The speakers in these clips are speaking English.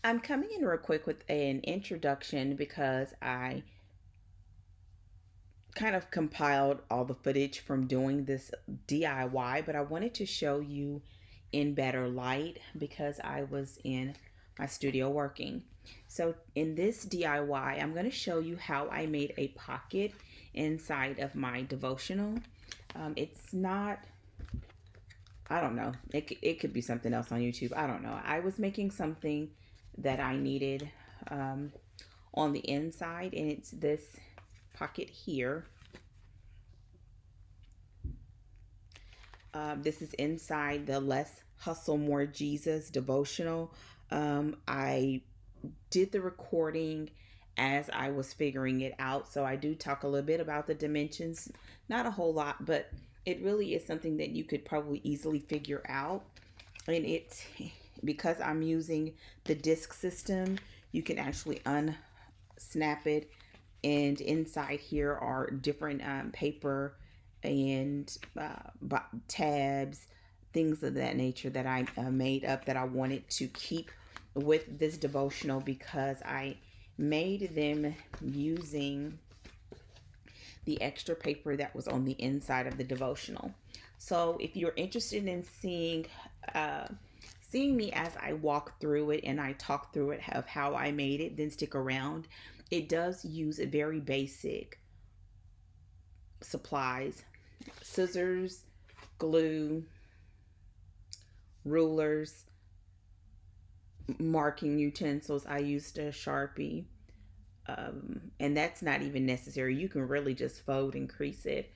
I'm coming in real quick with an introduction because I kind of compiled all the footage from doing this DIY, but I wanted to show you in better light because I was in my studio working. So in this DIY, I'm going to show you how I made a pocket inside of my devotional. It's not, I don't know, it could be something else on YouTube. I don't know. I was making something that I needed um, on the inside, and it's this pocket here. This is inside the Less Hustle More Jesus devotional. I did the recording as I was figuring it out, so I do talk a little bit about the dimensions, not a whole lot, but it really is something that you could probably easily figure out. And it's because I'm using the disc system, you can actually unsnap it, and inside here are different paper and tabs, things of that nature that I made up that I wanted to keep with this devotional because I made them using the extra paper that was on the inside of the devotional. So if you're interested in seeing me as I walk through it and I talk through it of how I made it, then stick around. It does use a very basic supplies: scissors, glue, rulers, marking utensils. I used a Sharpie, and that's not even necessary. You can really just fold and crease it.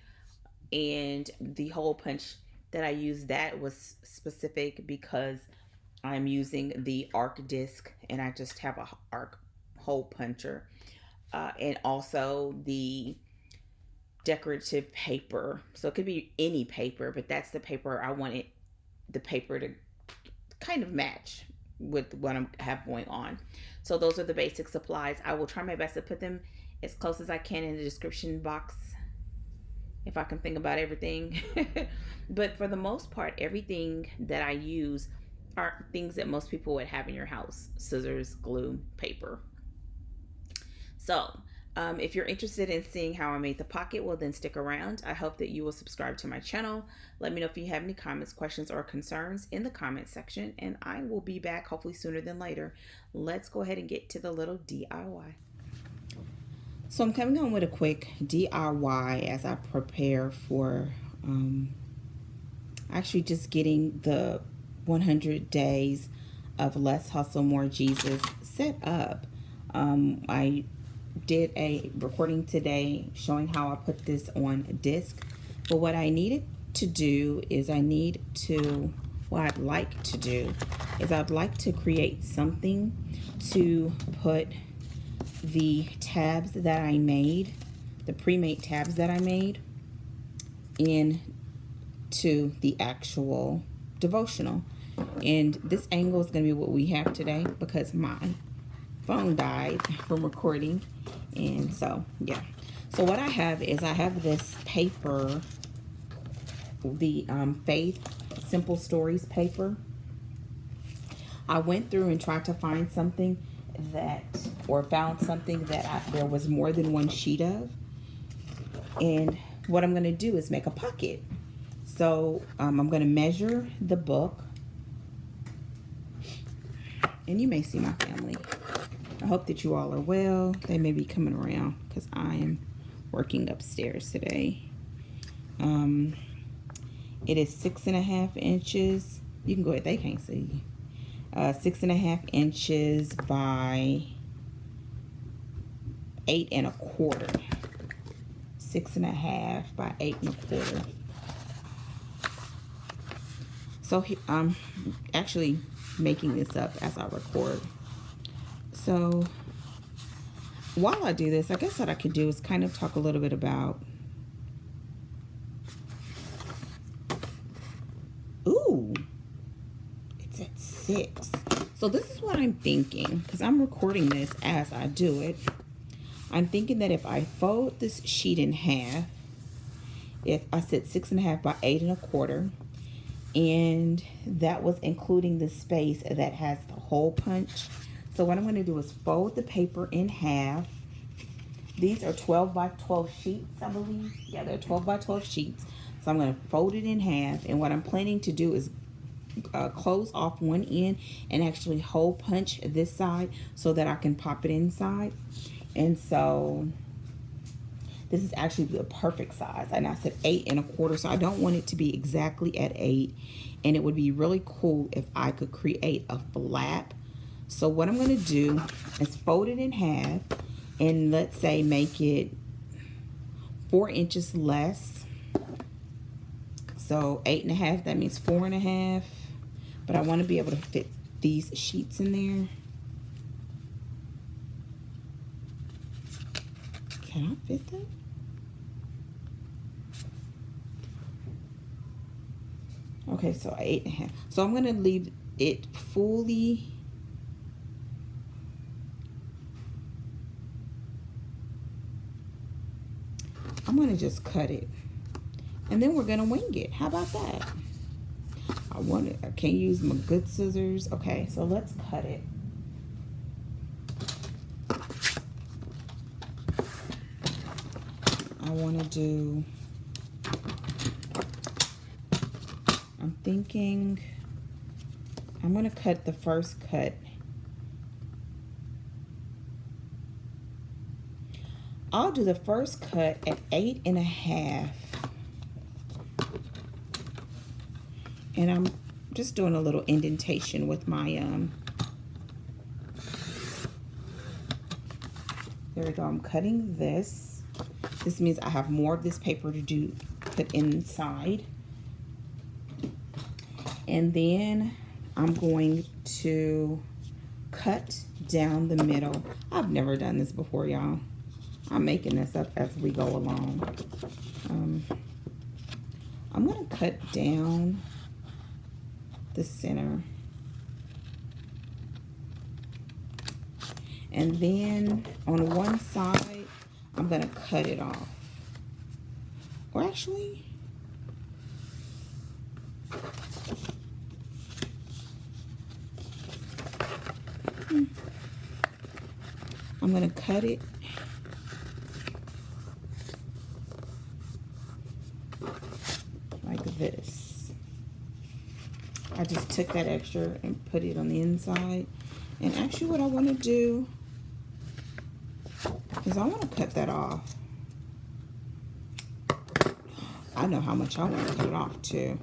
And the hole punch that I used, that was specific because I'm using the arc disc and I just have a arc hole puncher, and also the decorative paper. So it could be any paper, but that's the paper I wanted the paper to kind of match with what I have going on. So those are the basic supplies. I will try my best to put them as close as I can in the description box if I can think about everything. But for the most part, everything that I use are things that most people would have in your house: scissors, glue, paper. So, if you're interested in seeing how I made the pocket, well, then stick around. I hope that you will subscribe to my channel. Let me know if you have any comments, questions, or concerns in the comment section, and I will be back hopefully sooner than later. Let's go ahead and get to the little DIY. So I'm coming on with a quick DIY as I prepare for actually just getting the 100 days of Less Hustle More Jesus set up. I did a recording today showing how I put this on disc, but what I needed to do is what I'd like to do is I'd like to create something to put the tabs that I made, the pre-made tabs that I made, into the actual devotional. And this angle is going to be what we have today because my phone died from recording. And so, yeah. So what I have is I have this paper, the Faith Simple Stories paper. I went through and tried to find something found something that there was more than one sheet of. And what I'm going to do is make a pocket. So I'm going to measure the book. And you may see my family. I hope that you all are well. They may be coming around because I am working upstairs today. It is 6.5 inches. You can go ahead. They can't see. 6.5 inches by 8.25. 6.5 by 8.25. So I'm actually making this up as I record. So while I do this, I guess what I could do is kind of talk a little bit about, ooh, it's at 6. So this is what I'm thinking, because I'm recording this as I do it. I'm thinking that if I fold this sheet in half, if I said 6.5 by 8.25, and that was including the space that has the hole punch. So what I'm going to do is fold the paper in half. These are 12 by 12 sheets, I believe. Yeah, they're 12 by 12 sheets. So I'm going to fold it in half. And what I'm planning to do is close off one end and actually hole punch this side so that I can pop it inside. And so this is actually the perfect size. And I said 8 1/4, so I don't want it to be exactly at 8. And it would be really cool if I could create a flap. So what I'm going to do is fold it in half and let's say make it 4 inches less. So 8 1/2, that means 4 1/2. But I want to be able to fit these sheets in there. Can I fit that? Okay, so 8 1/2. So I'm going to leave it fully. I'm going to just cut it. And then we're going to wing it. How about that? I can't use my good scissors. Okay, so let's cut it. I want to do, I'm thinking, I'm going to cut the first cut. I'll do the first cut at 8 1/2. And I'm just doing a little indentation with my, there we go, I'm cutting this. This means I have more of this paper to put inside. And then I'm going to cut down the middle. I've never done this before, y'all. I'm making this up as we go along. I'm gonna cut down the center. And then on one side, I'm gonna cut it off. Or actually, I'm gonna cut it like this. I just took that extra and put it on the inside. And actually what I want to do is I want to cut that off. I know how much I want to cut it off too.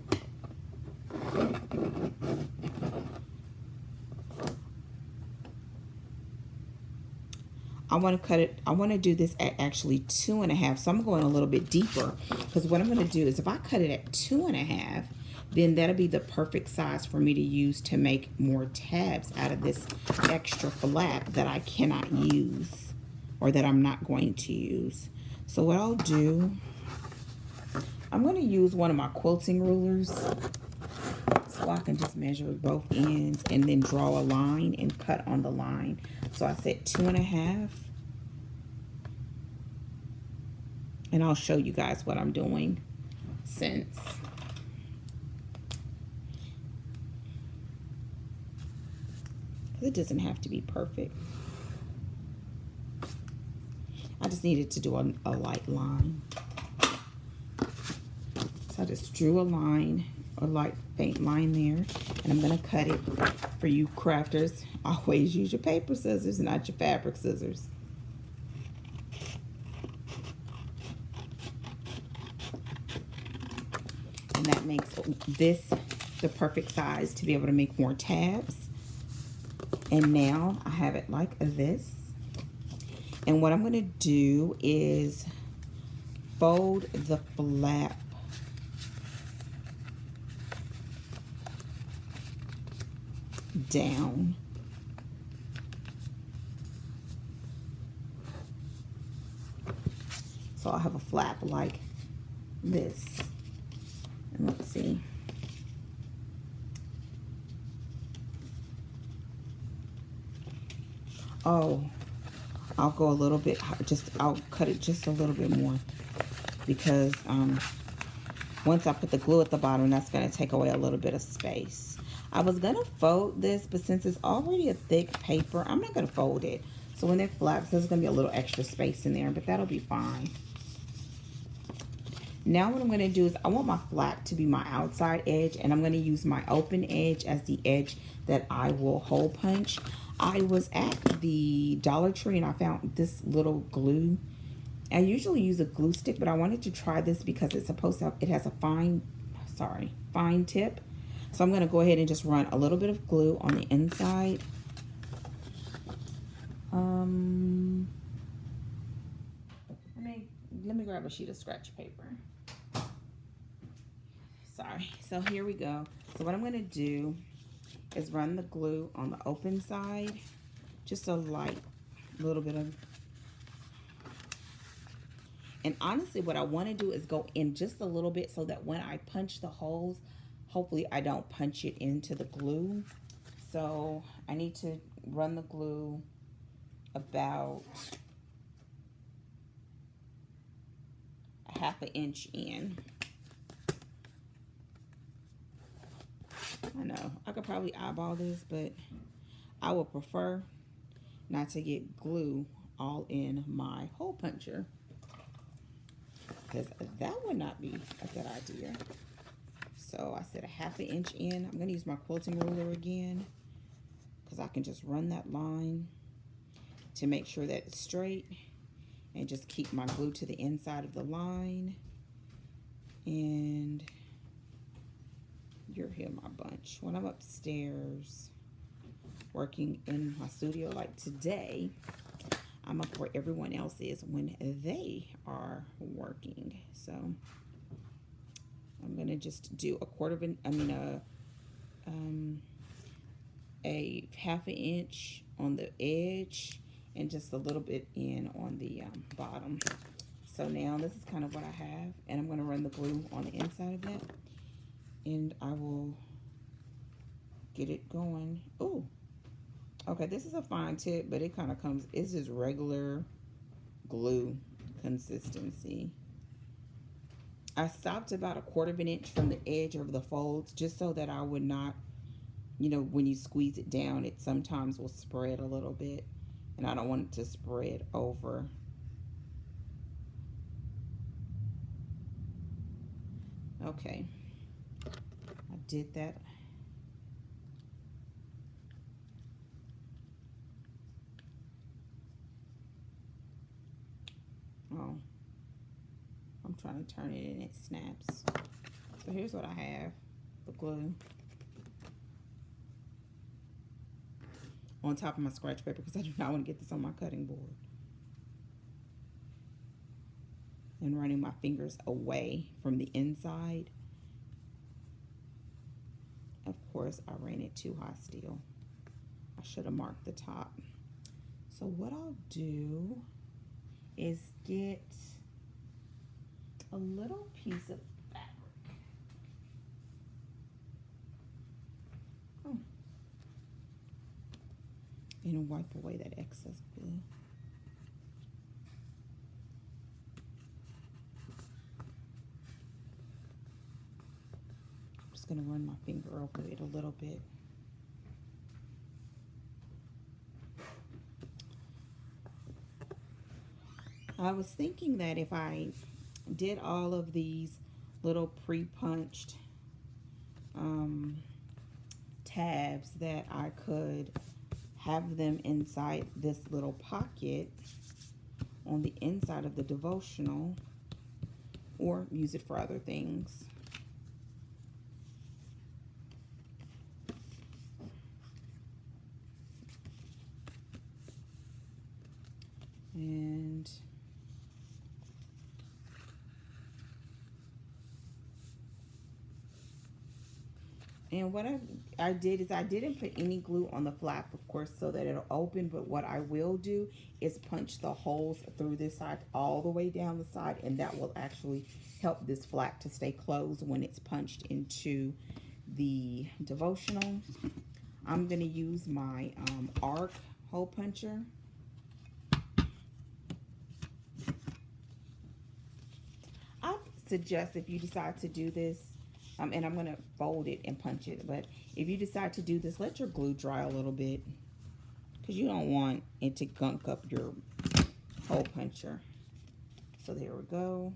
I want to cut it, I want to do this at actually 2 1/2. So I'm going a little bit deeper because what I'm going to do is if I cut it at 2 1/2, then that'll be the perfect size for me to use to make more tabs out of this extra flap that I cannot use or that I'm not going to use. So what I'll do, I'm going to use one of my quilting rulers so I can just measure both ends and then draw a line and cut on the line. So I said 2 1/2. And I'll show you guys what I'm doing since. It doesn't have to be perfect. I just needed to do a light line. So I just drew a line, a light faint line there, and I'm gonna cut it. For you crafters, always use your paper scissors, not your fabric scissors. And that makes this the perfect size to be able to make more tabs. And now I have it like this. And what I'm going to do is fold the flap down. So I'll have a flap like this. And let's see. Oh, I'll go a little bit, I'll cut it just a little bit more because once I put the glue at the bottom, that's going to take away a little bit of space. I was going to fold this, but since it's already a thick paper, I'm not going to fold it. So when it flaps, there's going to be a little extra space in there, but that'll be fine. Now what I'm going to do is I want my flap to be my outside edge, and I'm going to use my open edge as the edge that I will hole punch. I was at the Dollar Tree and I found this little glue. I usually use a glue stick, but I wanted to try this because it's supposed to have, it has a fine tip. So I'm going to go ahead and just run a little bit of glue on the inside. Let me grab a sheet of scratch paper. Sorry. So here we go. So what I'm going to do is run the glue on the open side. Just a light little bit of. And honestly, what I want to do is go in just a little bit so that when I punch the holes, hopefully I don't punch it into the glue. So I need to run the glue about a half an inch in. I know I could probably eyeball this, but I would prefer not to get glue all in my hole puncher, because that would not be a good idea. So I said a half an inch in. I'm going to use my quilting ruler again, because I can just run that line to make sure that it's straight and just keep my glue to the inside of the line. And you're here, my bunch. When I'm upstairs working in my studio like today, I'm up where everyone else is when they are working. So I'm gonna just do a half an inch on the edge and just a little bit in on the bottom. So now this is kind of what I have, and I'm gonna run the glue on the inside of that, and I will get it going. Oh, okay, this is a fine tip, but it kind of comes, it's just regular glue consistency. I stopped about a quarter of an inch from the edge of the folds, just so that I would not, you know, when you squeeze it down, it sometimes will spread a little bit, and I don't want it to spread over. Okay, I did that. Oh, I'm trying to turn it and it snaps. So here's what I have, the glue on top of my scratch paper, because I do not want to get this on my cutting board. And running my fingers away from the inside. Of course, I ran it too high still. I should have marked the top. So what I'll do is get a little piece of fabric. And wipe away that excess glue. I'm just going to run my finger over it a little bit. I was thinking that if I did all of these little pre-punched tabs, that I could have them inside this little pocket on the inside of the devotional, or use it for other things. And what I did is I didn't put any glue on the flap, of course, so that it'll open. But what I will do is punch the holes through this side all the way down the side, and that will actually help this flap to stay closed when it's punched into the devotional. I'm going to use my arc hole puncher. I suggest, if you decide to do this, and I'm going to fold it and punch it, but If you decide to do this, let your glue dry a little bit, because you don't want it to gunk up your hole puncher. So there we go.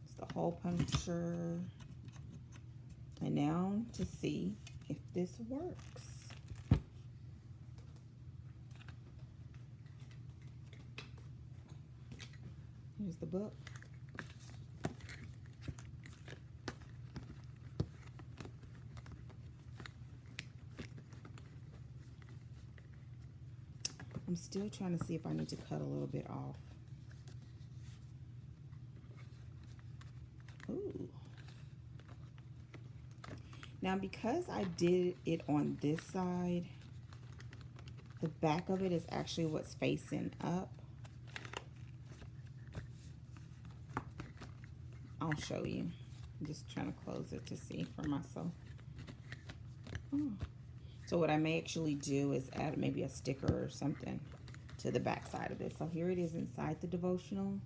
It's the hole puncher. And now to see if this works. Here's the book. I'm still trying to see if I need to cut a little bit off. Ooh. Now, because I did it on this side, the back of it is actually what's facing up. I'll show you. I'm just trying to close it to see for myself. Oh. So what I may actually do is add maybe a sticker or something to the back side of this. So here it is inside the devotional.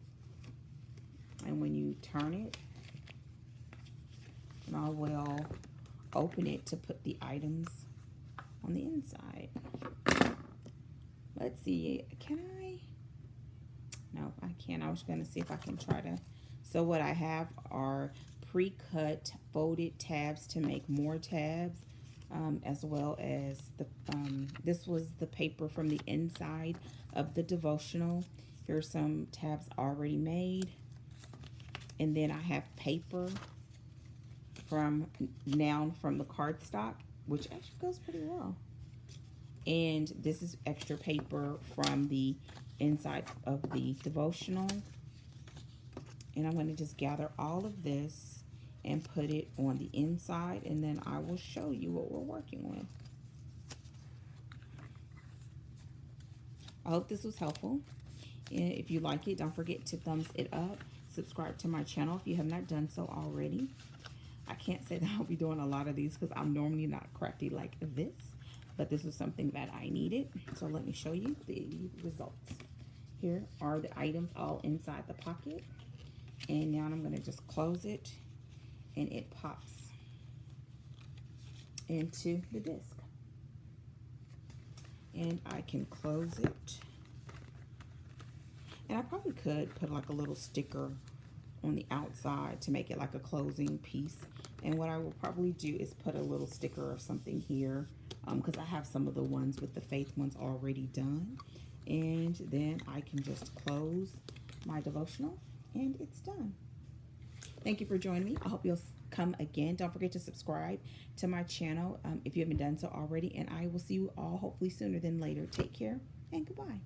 And when you turn it, and I will open it to put the items on the inside. Let's see, can I? No, I can't. I was going to see if I can try to. So what I have are pre-cut folded tabs to make more tabs, as well as this was the paper from the inside of the devotional. Here's some tabs already made. And then I have paper from the cardstock, which actually goes pretty well. And this is extra paper from the inside of the devotional. And I'm going to just gather all of this and put it on the inside, and then I will show you what we're working with. I hope this was helpful. And if you like it, don't forget to thumbs it up. Subscribe to my channel if you have not done so already. I can't say that I'll be doing a lot of these because I'm normally not crafty like this, but this was something that I needed. So let me show you the results. Here are the items all inside the pocket. And now I'm going to just close it, and it pops into the disc. And I can close it. And I probably could put like a little sticker on the outside to make it like a closing piece. And what I will probably do is put a little sticker or something here, because I have some of the ones with the faith ones already done. And then I can just close my devotional, and it's done. Thank you for joining me. I hope you'll come again. Don't forget to subscribe to my channel if you haven't done so already. And I will see you all hopefully sooner than later. Take care and goodbye.